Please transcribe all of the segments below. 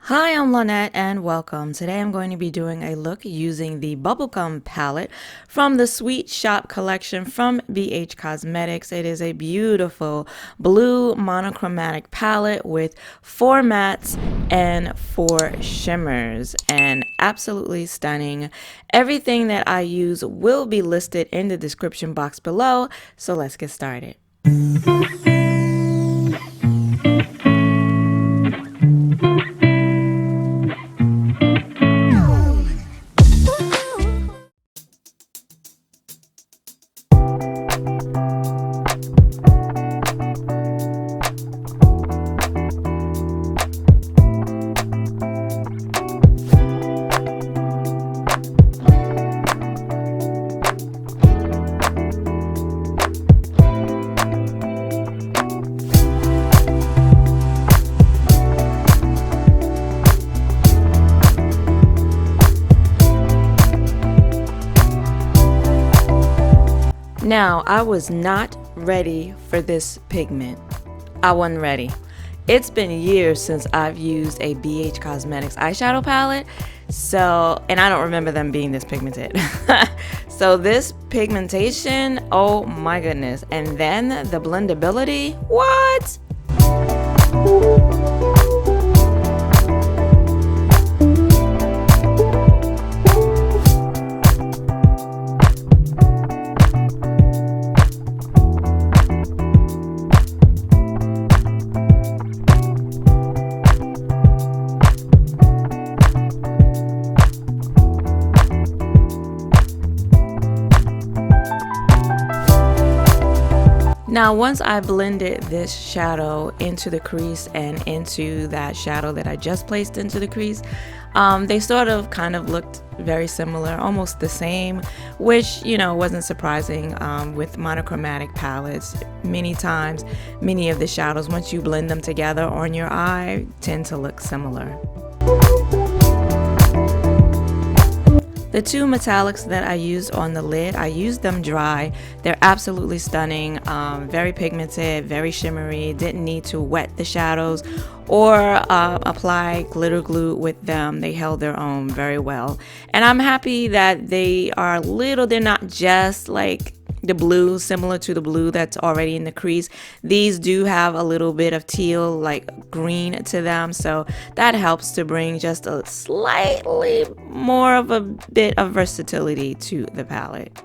Hi, I'm Lynette and welcome. Today I'm going to be doing a look using the Bubblegum palette from the Sweet Shop collection from NYX Cosmetics. It is a beautiful blue monochromatic palette with 4 mattes and 4 shimmers, and absolutely stunning. Everything that I use will be listed in the description box below, so let's get started. Now, I was not ready for this pigment. I wasn't ready. It's been years since I've used a BH Cosmetics eyeshadow palette, and I don't remember them being this pigmented. So this pigmentation, oh my goodness. And then the blendability, what? Now, once I blended this shadow into the crease and into that shadow that I just placed into the crease, they sort of kind of looked very similar, almost the same, which, wasn't surprising with monochromatic palettes. Many times, many of the shadows, once you blend them together on your eye, tend to look similar. The 2 metallics that I used on the lid, I used them dry. They're absolutely stunning, very pigmented, very shimmery. Didn't need to wet the shadows or apply glitter glue with them. They held their own very well. And I'm happy that they're not just like the blue, similar to the blue that's already in the crease. These do have a little bit of teal, like green to them, so that helps to bring just a slightly more of a bit of versatility to the palette.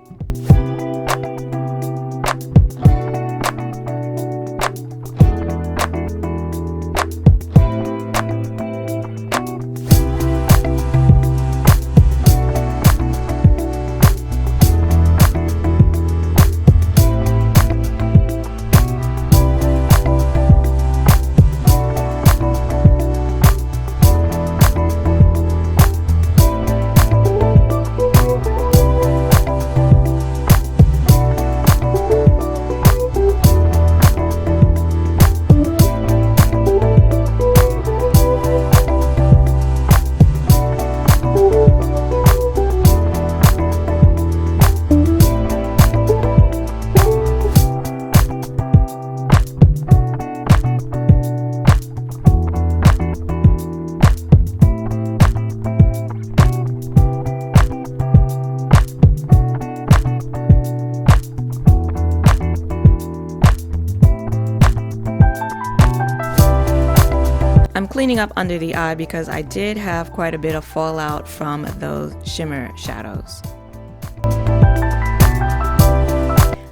I'm cleaning up under the eye because I did have quite a bit of fallout from those shimmer shadows.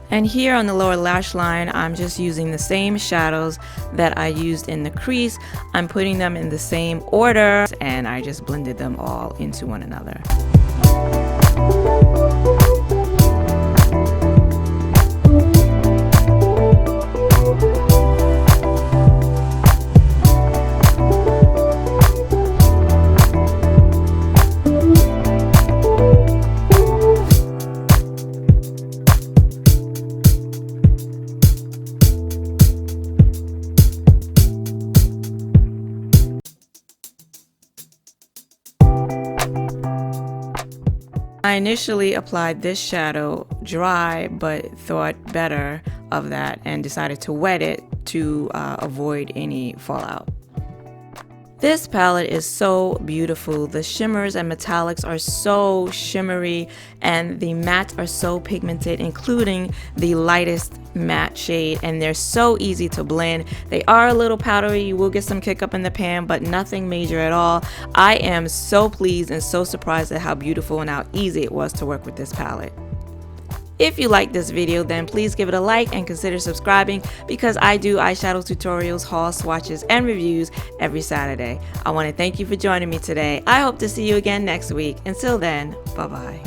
And here on the lower lash line, I'm just using the same shadows that I used in the crease. I'm putting them in the same order, and I just blended them all into one another. I initially applied this shadow dry, but thought better of that and decided to wet it to avoid any fallout. This palette is so beautiful. The shimmers and metallics are so shimmery and the mattes are so pigmented, including the lightest matte shade, and they're so easy to blend. They are a little powdery, you will get some kick up in the pan, but nothing major at all. I am so pleased and so surprised at how beautiful and how easy it was to work with this palette. If you like this video, then please give it a like and consider subscribing, because I do eyeshadow tutorials, hauls, swatches, and reviews every Saturday. I want to thank you for joining me today. I hope to see you again next week. Until then, bye-bye.